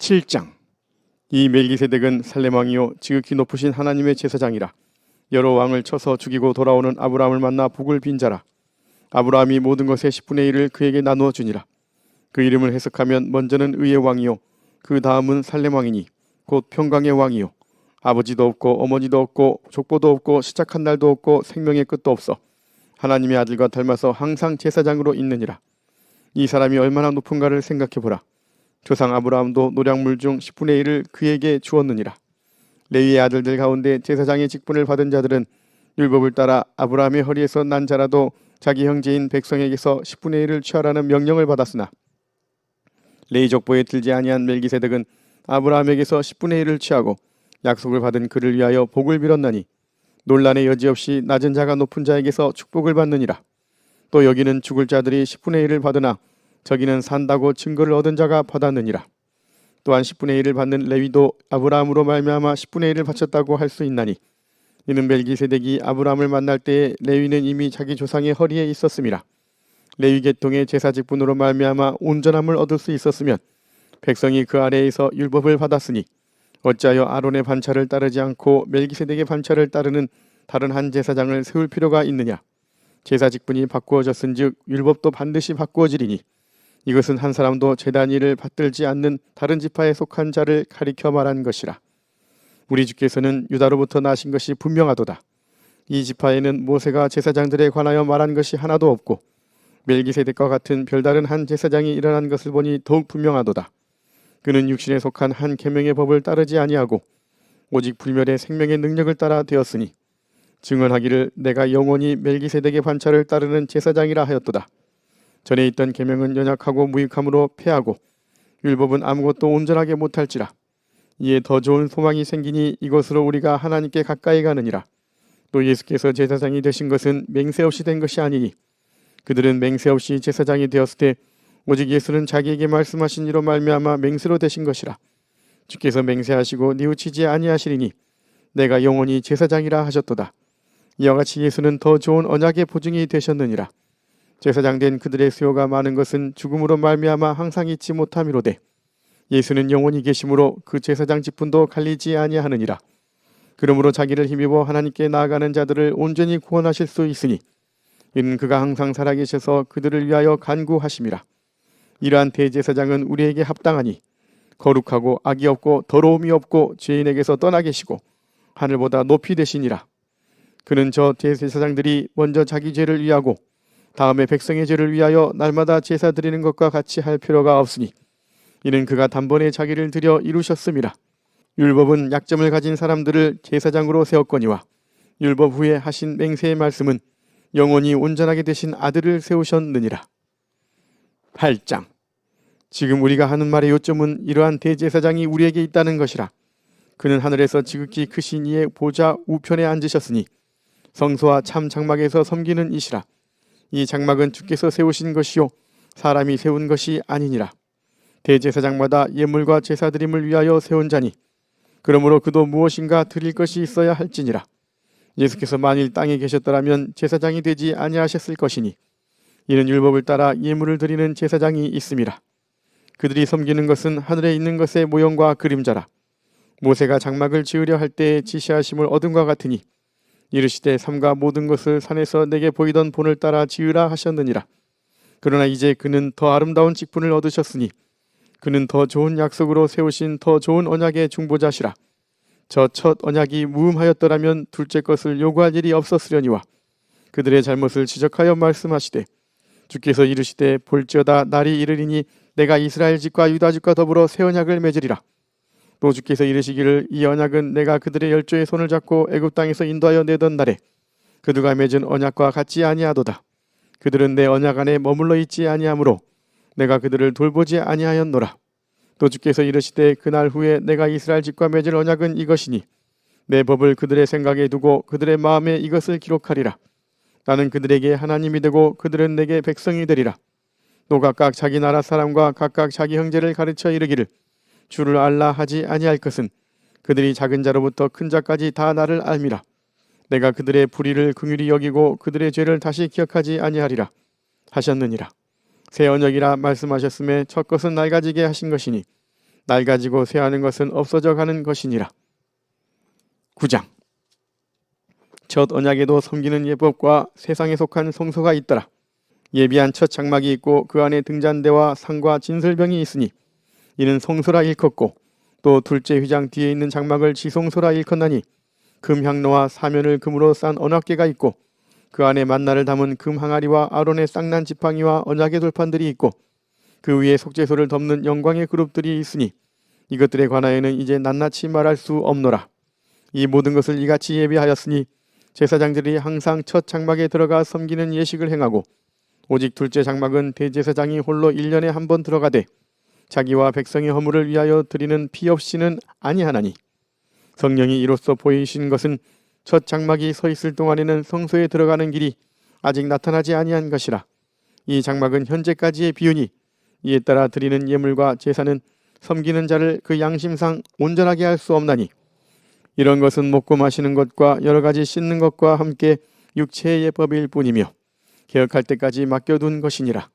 7장. 이 멜기세덱은 살렘 왕이요 지극히 높으신 하나님의 제사장이라. 여러 왕을 쳐서 죽이고 돌아오는 아브라함을 만나 복을 빈 자라. 아브라함이 모든 것의 10분의 1을 그에게 나누어 주니라. 그 이름을 해석하면 먼저는 의의 왕이요 그 다음은 살렘 왕이니 곧 평강의 왕이요 아버지도 없고 어머니도 없고 족보도 없고 시작한 날도 없고 생명의 끝도 없어 하나님의 아들과 닮아서 항상 제사장으로 있느니라. 이 사람이 얼마나 높은가를 생각해보라. 조상 아브라함도 노량물 중 10분의 1을 그에게 주었느니라. 레위의 아들들 가운데 제사장의 직분을 받은 자들은 율법을 따라 아브라함의 허리에서 난 자라도 자기 형제인 백성에게서 10분의 1을 취하라는 명령을 받았으나 레위 족보에 들지 아니한 멜기세덱은 아브라함에게서 10분의 1을 취하고 약속을 받은 그를 위하여 복을 빌었나니 논란의 여지없이 낮은 자가 높은 자에게서 축복을 받느니라. 또 여기는 죽을 자들이 10분의 1을 받으나 저기는 산다고 증거를 얻은 자가 받았느니라. 또한 10분의 1을 받는 레위도 아브라함으로 말미암아 10분의 1을 바쳤다고 할 수 있나니 이는 멜기세덱이 아브라함을 만날 때에 레위는 이미 자기 조상의 허리에 있었음이라. 레위 계통의 제사 직분으로 말미암아 온전함을 얻을 수 있었으면 백성이 그 아래에서 율법을 받았으니 어찌하여 아론의 반차를 따르지 않고 멜기세덱의 반차를 따르는 다른 한 제사장을 세울 필요가 있느냐. 제사 직분이 바꾸어졌은즉 율법도 반드시 바꾸어지리니 이것은 한 사람도 제단 일을 받들지 않는 다른 지파에 속한 자를 가리켜 말한 것이라. 우리 주께서는 유다로부터 나신 것이 분명하도다. 이 지파에는 모세가 제사장들에 관하여 말한 것이 하나도 없고 멜기세덱과 같은 별다른 한 제사장이 일어난 것을 보니 더욱 분명하도다. 그는 육신에 속한 한 계명의 법을 따르지 아니하고 오직 불멸의 생명의 능력을 따라 되었으니 증언하기를 내가 영원히 멜기세덱의 반차를 따르는 제사장이라 하였도다. 전에 있던 계명은 연약하고 무익함으로 패하고 율법은 아무것도 온전하게 못할지라. 이에 더 좋은 소망이 생기니 이것으로 우리가 하나님께 가까이 가느니라. 또 예수께서 제사장이 되신 것은 맹세 없이 된 것이 아니니 그들은 맹세 없이 제사장이 되었을 때 오직 예수는 자기에게 말씀하신 이로 말미암아 맹세로 되신 것이라. 주께서 맹세하시고 뉘우치지 아니하시리니 내가 영원히 제사장이라 하셨도다. 이와 같이 예수는 더 좋은 언약의 보증이 되셨느니라. 제사장 된 그들의 수요가 많은 것은 죽음으로 말미암아 항상 잊지 못함이로되 예수는 영원히 계심으로 그 제사장 직분도 갈리지 아니하느니라. 그러므로 자기를 힘입어 하나님께 나아가는 자들을 온전히 구원하실 수 있으니 이는 그가 항상 살아계셔서 그들을 위하여 간구하심이라. 이러한 대제사장은 우리에게 합당하니 거룩하고 악이 없고 더러움이 없고 죄인에게서 떠나 계시고 하늘보다 높이 되시니라. 그는 저 대제사장들이 먼저 자기 죄를 위하고 다음에 백성의 죄를 위하여 날마다 제사 드리는 것과 같이 할 필요가 없으니 이는 그가 단번에 자기를 드려 이루셨음이라. 율법은 약점을 가진 사람들을 제사장으로 세웠거니와 율법 후에 하신 맹세의 말씀은 영원히 온전하게 되신 아들을 세우셨느니라. 8장. 지금 우리가 하는 말의 요점은 이러한 대제사장이 우리에게 있다는 것이라. 그는 하늘에서 지극히 크신 이의 보좌 우편에 앉으셨으니 성소와 참 장막에서 섬기는 이시라. 이 장막은 주께서 세우신 것이요 사람이 세운 것이 아니니라. 대제사장마다 예물과 제사 드림을 위하여 세운 자니 그러므로 그도 무엇인가 드릴 것이 있어야 할지니라. 예수께서 만일 땅에 계셨더라면 제사장이 되지 아니하셨을 것이니 이는 율법을 따라 예물을 드리는 제사장이 있음이라. 그들이 섬기는 것은 하늘에 있는 것의 모형과 그림자라. 모세가 장막을 지으려 할 때에 지시하심을 얻음과 같으니 이르시되 삼가 모든 것을 산에서 내게 보이던 본을 따라 지으라 하셨느니라. 그러나 이제 그는 더 아름다운 직분을 얻으셨으니 그는 더 좋은 약속으로 세우신 더 좋은 언약의 중보자시라. 저 첫 언약이 무음하였더라면 둘째 것을 요구할 일이 없었으려니와 그들의 잘못을 지적하여 말씀하시되 주께서 이르시되 볼지어다 날이 이르리니 내가 이스라엘 집과 유다 집과 더불어 새 언약을 맺으리라. 또 주께서 이르시기를 이 언약은 내가 그들의 열조의 손을 잡고 애굽 땅에서 인도하여 내던 날에 그들과 맺은 언약과 같지 아니하도다. 그들은 내 언약 안에 머물러 있지 아니하므로 내가 그들을 돌보지 아니하였노라. 또 주께서 이르시되 그날 후에 내가 이스라엘 집과 맺을 언약은 이것이니 내 법을 그들의 생각에 두고 그들의 마음에 이것을 기록하리라. 나는 그들에게 하나님이 되고 그들은 내게 백성이 되리라. 또 각각 자기 나라 사람과 각각 자기 형제를 가르쳐 이르기를 주를 알라 하지 아니할 것은 그들이 작은 자로부터 큰 자까지 다 나를 알미라. 내가 그들의 불의를 긍휼히 여기고 그들의 죄를 다시 기억하지 아니하리라 하셨느니라. 새 언약이라 말씀하셨음에 첫 것은 낡아지게 하신 것이니 날 가지고 쇠하는 것은 없어져 가는 것이니라. 9장. 첫 언약에도 섬기는 예법과 세상에 속한 성소가 있더라. 예비한 첫 장막이 있고 그 안에 등잔대와 상과 진설병이 있으니 이는 성소라 일컫고, 또 둘째 휘장 뒤에 있는 장막을 지성소라 일컫나니 금 향로와 사면을 금으로 싼 언약궤가 있고 그 안에 만나를 담은 금 항아리와 아론의 쌍난 지팡이와 언약의 돌판들이 있고 그 위에 속죄소를 덮는 영광의 그룹들이 있으니 이것들에 관하여는 이제 낱낱이 말할 수 없노라. 이 모든 것을 이같이 예비하였으니 제사장들이 항상 첫 장막에 들어가 섬기는 예식을 행하고, 오직 둘째 장막은 대제사장이 홀로 1년에 한 번 들어가되 자기와 백성의 허물을 위하여 드리는 피 없이는 아니하나니, 성령이 이로써 보이신 것은 첫 장막이 서 있을 동안에는 성소에 들어가는 길이 아직 나타나지 아니한 것이라. 이 장막은 현재까지의 비유니 이에 따라 드리는 예물과 제사는 섬기는 자를 그 양심상 온전하게 할 수 없나니, 이런 것은 먹고 마시는 것과 여러 가지 씻는 것과 함께 육체의 예법일 뿐이며 개혁할 때까지 맡겨둔 것이니라.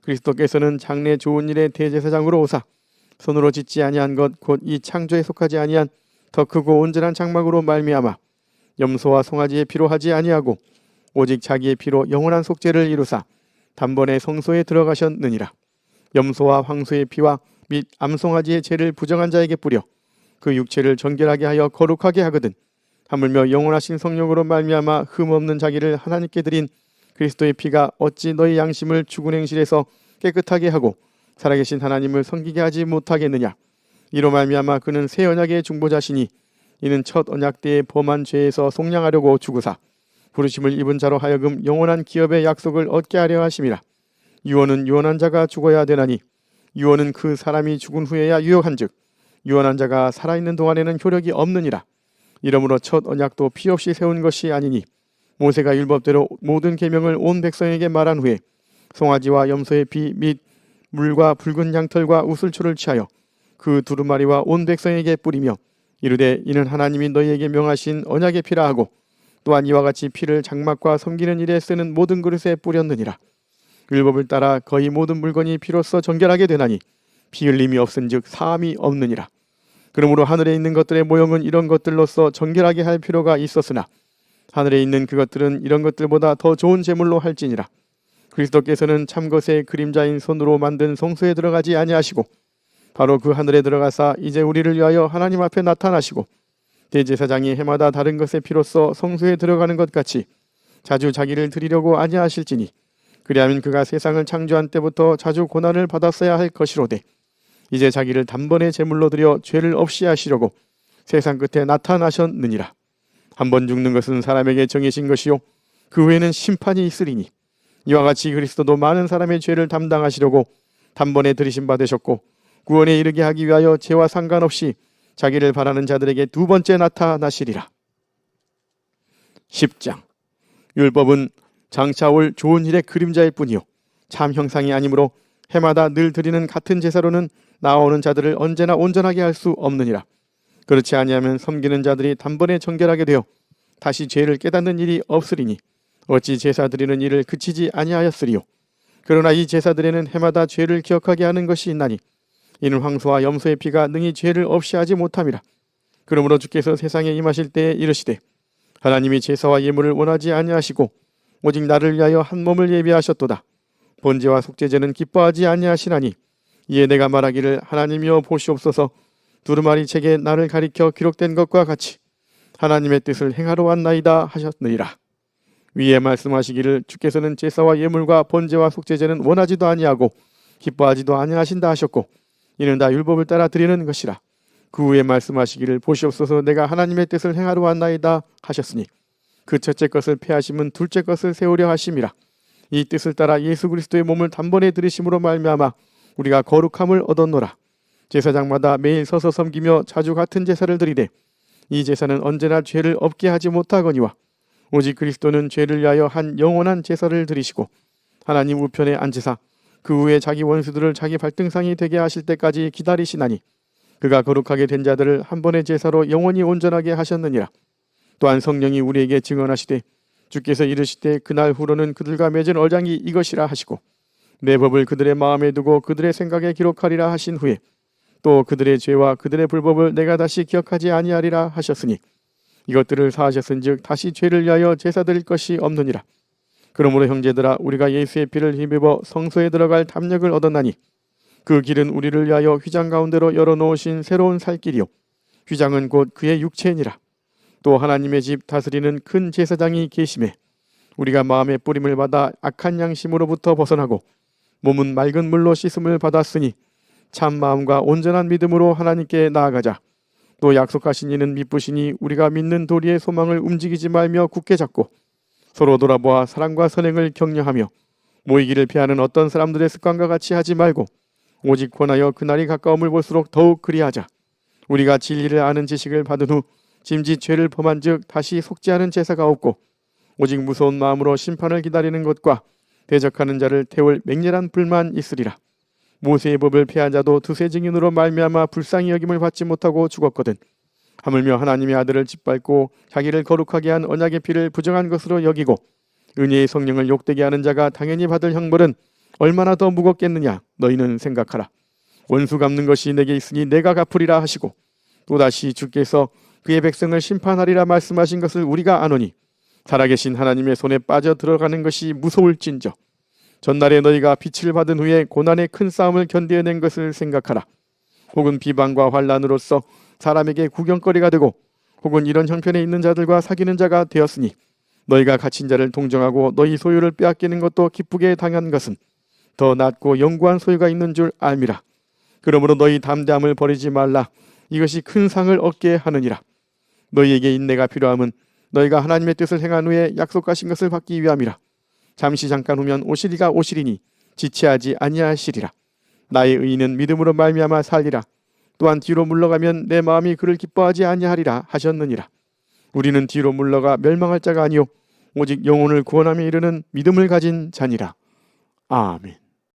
그리스도께서는 장래 좋은 일의 대제사장으로 오사 손으로 짓지 아니한 것 곧 이 창조에 속하지 아니한 더 크고 온전한 장막으로 말미암아 염소와 송아지의 피로 하지 아니하고 오직 자기의 피로 영원한 속죄를 이루사 단번에 성소에 들어가셨느니라. 염소와 황소의 피와 및 암송아지의 죄를 부정한 자에게 뿌려 그 육체를 정결하게 하여 거룩하게 하거든, 하물며 영원하신 성령으로 말미암아 흠없는 자기를 하나님께 드린 그리스도의 피가 어찌 너희 양심을 죽은 행실에서 깨끗하게 하고 살아계신 하나님을 섬기게 하지 못하겠느냐. 이로 말미암아 그는 새 언약의 중보자시니 이는 첫 언약 때의 범한 죄에서 속량하려고 죽으사 부르심을 입은 자로 하여금 영원한 기업의 약속을 얻게 하려 하심이라. 유언은 유언한 자가 죽어야 되나니 유언은 그 사람이 죽은 후에야 유효한즉 유언한 자가 살아있는 동안에는 효력이 없느니라. 이러므로 첫 언약도 피 없이 세운 것이 아니니 모세가 율법대로 모든 계명을 온 백성에게 말한 후에 송아지와 염소의 피 및 물과 붉은 양털과 우슬초를 취하여 그 두루마리와 온 백성에게 뿌리며 이르되 이는 하나님이 너희에게 명하신 언약의 피라 하고, 또한 이와 같이 피를 장막과 섬기는 일에 쓰는 모든 그릇에 뿌렸느니라. 율법을 따라 거의 모든 물건이 피로써 정결하게 되나니 피 흘림이 없은즉 사함이 없느니라. 그러므로 하늘에 있는 것들의 모형은 이런 것들로서 정결하게 할 필요가 있었으나 하늘에 있는 그것들은 이런 것들보다 더 좋은 제물로 할지니라. 그리스도께서는 참것의 그림자인 손으로 만든 성소에 들어가지 아니하시고 바로 그 하늘에 들어가사 이제 우리를 위하여 하나님 앞에 나타나시고 대제사장이 해마다 다른 것의 피로써 성소에 들어가는 것 같이 자주 자기를 드리려고 아니하실지니, 그리하면 그가 세상을 창조한 때부터 자주 고난을 받았어야 할 것이로되 이제 자기를 단번에 제물로 드려 죄를 없이 하시려고 세상 끝에 나타나셨느니라. 한 번 죽는 것은 사람에게 정해진 것이요 그 후에는 심판이 있으리니, 이와 같이 그리스도도 많은 사람의 죄를 담당하시려고 단번에 들이심 받으셨고 구원에 이르게 하기 위하여 죄와 상관없이 자기를 바라는 자들에게 두 번째 나타나시리라. 10장. 율법은 장차 올 좋은 일의 그림자일 뿐이요 참 형상이 아니므로 해마다 늘 드리는 같은 제사로는 나아오는 자들을 언제나 온전하게 할 수 없느니라. 그렇지 아니하면 섬기는 자들이 단번에 정결하게 되어 다시 죄를 깨닫는 일이 없으리니 어찌 제사 드리는 일을 그치지 아니하였으리요. 그러나 이 제사들에는 해마다 죄를 기억하게 하는 것이 있나니 이는 황소와 염소의 피가 능히 죄를 없이 하지 못함이라. 그러므로 주께서 세상에 임하실 때에 이르시되 하나님이 제사와 예물을 원하지 아니하시고 오직 나를 위하여 한 몸을 예비하셨도다. 번제와 속죄제는 기뻐하지 아니하시나니 이에 내가 말하기를 하나님이여 보시옵소서, 두루마리 책에 나를 가리켜 기록된 것과 같이 하나님의 뜻을 행하러 왔나이다 하셨느니라. 위에 말씀하시기를 주께서는 제사와 예물과 번제와 속죄제는 원하지도 아니하고 기뻐하지도 아니하신다 하셨고 이는 다 율법을 따라 드리는 것이라. 그 후에 말씀하시기를 보시옵소서 내가 하나님의 뜻을 행하러 왔나이다 하셨으니 그 첫째 것을 폐하심은 둘째 것을 세우려 하심이라. 이 뜻을 따라 예수 그리스도의 몸을 단번에 들이심으로 말미암아 우리가 거룩함을 얻었노라. 제사장마다 매일 서서 섬기며 자주 같은 제사를 드리되 이 제사는 언제나 죄를 없게 하지 못하거니와 오직 그리스도는 죄를 위하여 한 영원한 제사를 드리시고 하나님 우편에 앉으사 그 후에 자기 원수들을 자기 발등상이 되게 하실 때까지 기다리시나니 그가 거룩하게 된 자들을 한 번의 제사로 영원히 온전하게 하셨느니라. 또한 성령이 우리에게 증언하시되 주께서 이르시되 그날 후로는 그들과 맺은 언약이 이것이라 하시고 내 법을 그들의 마음에 두고 그들의 생각에 기록하리라 하신 후에 또 그들의 죄와 그들의 불법을 내가 다시 기억하지 아니하리라 하셨으니 이것들을 사하셨은즉 다시 죄를 위하여 제사 드릴 것이 없느니라. 그러므로 형제들아 우리가 예수의 피를 힘입어 성소에 들어갈 담력을 얻었나니 그 길은 우리를 위하여 휘장 가운데로 열어놓으신 새로운 살 길이요 휘장은 곧 그의 육체니라. 또 하나님의 집 다스리는 큰 제사장이 계심에 우리가 마음의 뿌림을 받아 악한 양심으로부터 벗어나고 몸은 맑은 물로 씻음을 받았으니 참 마음과 온전한 믿음으로 하나님께 나아가자. 또 약속하신 이는 미쁘시니 우리가 믿는 도리의 소망을 움직이지 말며 굳게 잡고 서로 돌아보아 사랑과 선행을 격려하며 모이기를 피하는 어떤 사람들의 습관과 같이 하지 말고 오직 권하여 그날이 가까움을 볼수록 더욱 그리하자. 우리가 진리를 아는 지식을 받은 후 짐짓 죄를 범한 즉 다시 속지 않은 제사가 없고 오직 무서운 마음으로 심판을 기다리는 것과 대적하는 자를 태울 맹렬한 불만 있으리라. 모세의 법을 폐한 자도 두세 증인으로 말미암아 불쌍히 여김을 받지 못하고 죽었거든. 하물며 하나님의 아들을 짓밟고 자기를 거룩하게 한 언약의 피를 부정한 것으로 여기고 은혜의 성령을 욕되게 하는 자가 당연히 받을 형벌은 얼마나 더 무겁겠느냐 너희는 생각하라. 원수 갚는 것이 내게 있으니 내가 갚으리라 하시고 또다시 주께서 그의 백성을 심판하리라 말씀하신 것을 우리가 아노니 살아계신 하나님의 손에 빠져 들어가는 것이 무서울진저 전날에 너희가 빛을 받은 후에 고난의 큰 싸움을 견뎌낸 것을 생각하라. 혹은 비방과 환난으로서 사람에게 구경거리가 되고 혹은 이런 형편에 있는 자들과 사귀는 자가 되었으니 너희가 갇힌 자를 동정하고 너희 소유를 빼앗기는 것도 기쁘게 당한 것은 더 낫고 영구한 소유가 있는 줄 알미라. 그러므로 너희 담대함을 버리지 말라. 이것이 큰 상을 얻게 하느니라. 너희에게 인내가 필요함은 너희가 하나님의 뜻을 행한 후에 약속하신 것을 받기 위함이라. 잠시 잠깐 후면 오시리가 오시리니 지체하지 아니하시리라. 나의 의인은 믿음으로 말미암아 살리라. 또한 뒤로 물러가면 내 마음이 그를 기뻐하지 아니하리라 하셨느니라. 우리는 뒤로 물러가 멸망할 자가 아니요 오직 영혼을 구원함에 이르는 믿음을 가진 자니라. 아멘.